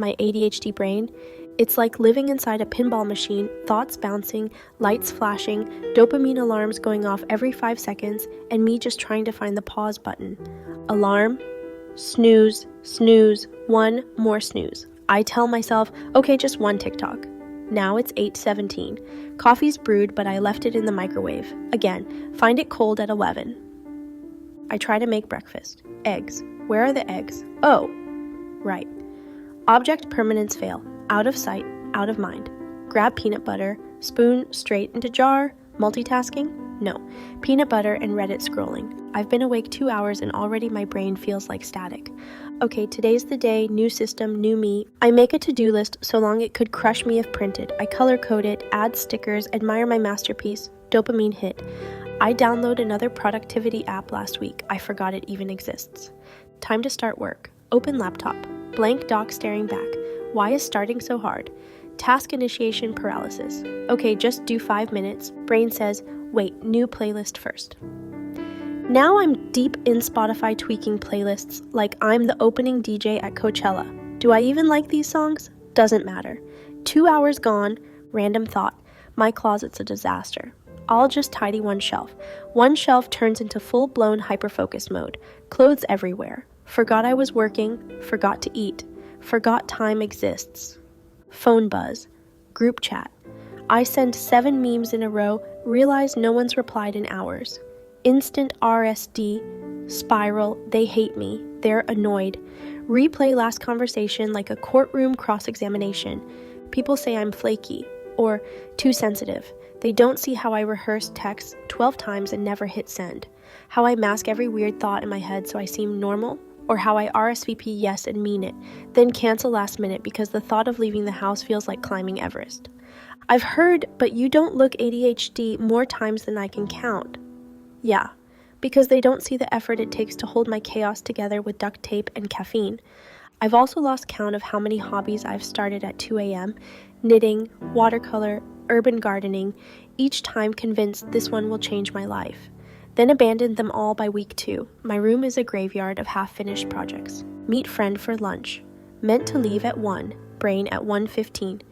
my ADHD brain, it's like living inside a pinball machine, thoughts bouncing, lights flashing, dopamine alarms going off every 5 seconds, and me just trying to find the pause button. Alarm, snooze, snooze, one more snooze. I tell myself, okay, just one TikTok. Now it's 8:17. Coffee's brewed, but I left it in the microwave. Again, find it cold at 11. I try to make breakfast. Eggs. Where are the eggs? Oh, right. Object permanence fail. Out of sight, out of mind. Grab peanut butter, spoon straight into jar. Multitasking? No. Peanut butter and Reddit scrolling. I've been awake 2 hours and already my brain feels like static. Okay, today's the day, new system, new me. I make a to-do list so long it could crush me if printed. I color code it, add stickers, admire my masterpiece. Dopamine hit. I download another productivity app last week. I forgot it even exists. Time to start work. Open laptop. Blank doc staring back. Why is starting so hard? Task initiation paralysis. Okay, just do 5 minutes. Brain says, wait, new playlist first. Now I'm deep in Spotify tweaking playlists like I'm the opening DJ at Coachella. Do I even like these songs? Doesn't matter. 2 hours gone, random thought. My closet's a disaster. I'll just tidy one shelf. One shelf turns into full-blown hyperfocus mode. Clothes everywhere. Forgot I was working. Forgot to eat. Forgot time exists. Phone buzz. Group chat. I send 7 memes in a row, realize no one's replied in hours. Instant RSD. Spiral. They hate me. They're annoyed. Replay last conversation like a courtroom cross-examination. People say I'm flaky or too sensitive. They don't see how I rehearse texts 12 times and never hit send. How I mask every weird thought in my head so I seem normal. Or how I RSVP yes and mean it, then cancel last minute because the thought of leaving the house feels like climbing Everest. I've heard, but you don't look ADHD more times than I can count. Yeah, because they don't see the effort it takes to hold my chaos together with duct tape and caffeine. I've also lost count of how many hobbies I've started at 2 a.m., knitting, watercolor, urban gardening, each time convinced this one will change my life. Then abandoned them all by week 2. My room is a graveyard of half-finished projects. Meet friend for lunch. Meant to leave at 1. Brain at 1:15.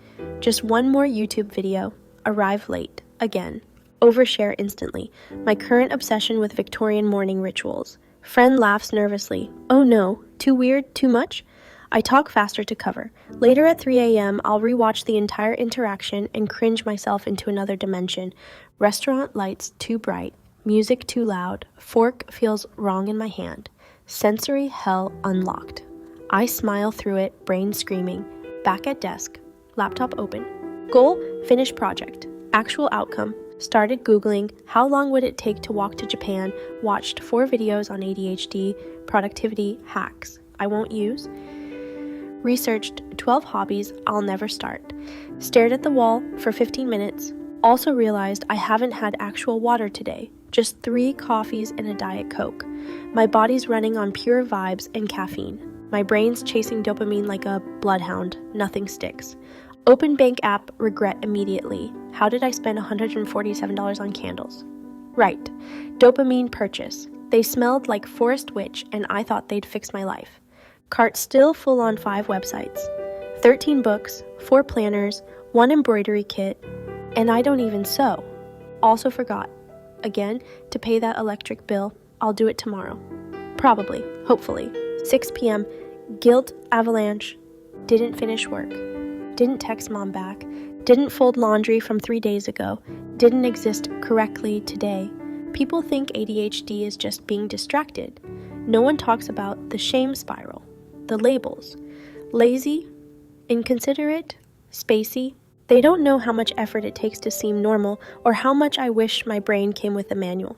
Just one more YouTube video. Arrive late. Again. Overshare instantly. My current obsession with Victorian morning rituals. Friend laughs nervously. Oh no. Too weird? Too much? I talk faster to cover. Later at 3 a.m., I'll rewatch the entire interaction and cringe myself into another dimension. Restaurant lights too bright. Music too loud. Fork feels wrong in my hand. Sensory hell unlocked. I smile through it, brain screaming. Back at desk. Laptop open. Goal, finish project. Actual outcome. Started Googling how long would it take to walk to Japan. Watched 4 videos on ADHD, productivity, hacks I won't use. Researched 12 hobbies I'll never start. Stared at the wall for 15 minutes. Also realized I haven't had actual water today. Just 3 coffees and a Diet Coke. My body's running on pure vibes and caffeine. My brain's chasing dopamine like a bloodhound. Nothing sticks. Open bank app, regret immediately. How did I spend $147 on candles? Right. Dopamine purchase. They smelled like Forest Witch and I thought they'd fix my life. Cart still full on 5 websites. 13 books, 4 planners, 1 embroidery kit, and I don't even sew. Also forgot. Again, to pay that electric bill. I'll do it tomorrow. Probably. Hopefully. 6 p.m. Guilt avalanche. Didn't finish work. Didn't text mom back. Didn't fold laundry from 3 days ago. Didn't exist correctly today. People think ADHD is just being distracted. No one talks about the shame spiral. The labels. Lazy. Inconsiderate. Spacey. They don't know how much effort it takes to seem normal or how much I wish my brain came with a manual.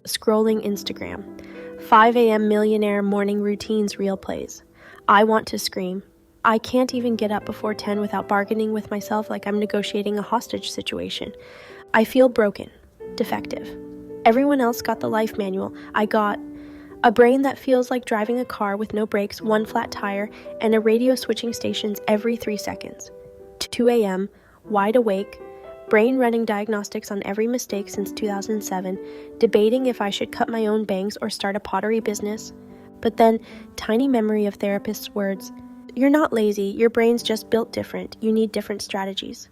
Scrolling Instagram. 5 a.m. millionaire morning routines reel plays. I want to scream. I can't even get up before 10 without bargaining with myself like I'm negotiating a hostage situation. I feel broken. Defective. Everyone else got the life manual. I got a brain that feels like driving a car with no brakes, 1 flat tire, and a radio switching stations every 3 seconds. 2 a.m., wide awake, brain running diagnostics on every mistake since 2007, debating if I should cut my own bangs or start a pottery business. But then, tiny memory of therapist's words, You're not lazy, your brain's just built different. You need different strategies.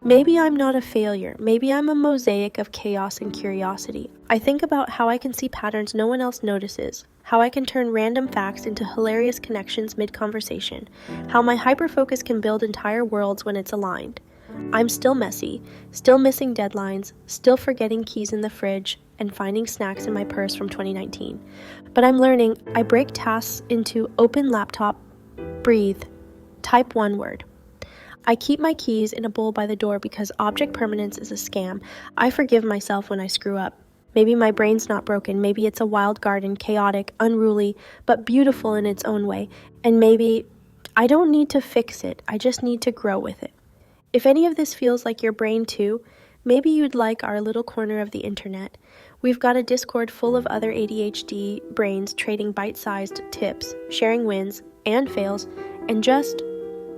Maybe I'm not a failure. Maybe I'm a mosaic of chaos and curiosity. I think about how I can see patterns no one else notices, how I can turn random facts into hilarious connections mid-conversation, how my hyperfocus can build entire worlds when it's aligned. I'm still messy, still missing deadlines, still forgetting keys in the fridge, and finding snacks in my purse from 2019. But I'm learning. I break tasks into open laptop, breathe, type one word. I keep my keys in a bowl by the door because object permanence is a scam. I forgive myself when I screw up. Maybe my brain's not broken. Maybe it's a wild garden, chaotic, unruly, but beautiful in its own way. And maybe I don't need to fix it. I just need to grow with it. If any of this feels like your brain too, maybe you'd like our little corner of the internet. We've got a Discord full of other ADHD brains trading bite-sized tips, sharing wins and fails, and just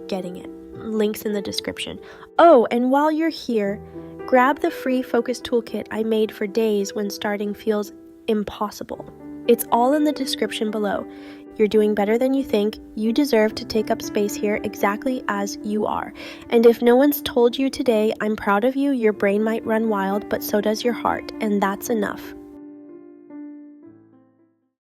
getting it. Links in the description. Oh, and while you're here, grab the free focus toolkit I made for days when starting feels impossible. It's all in the description below. You're doing better than you think. You deserve to take up space here exactly as you are. And if no one's told you today, I'm proud of you, your brain might run wild, but so does your heart, and that's enough.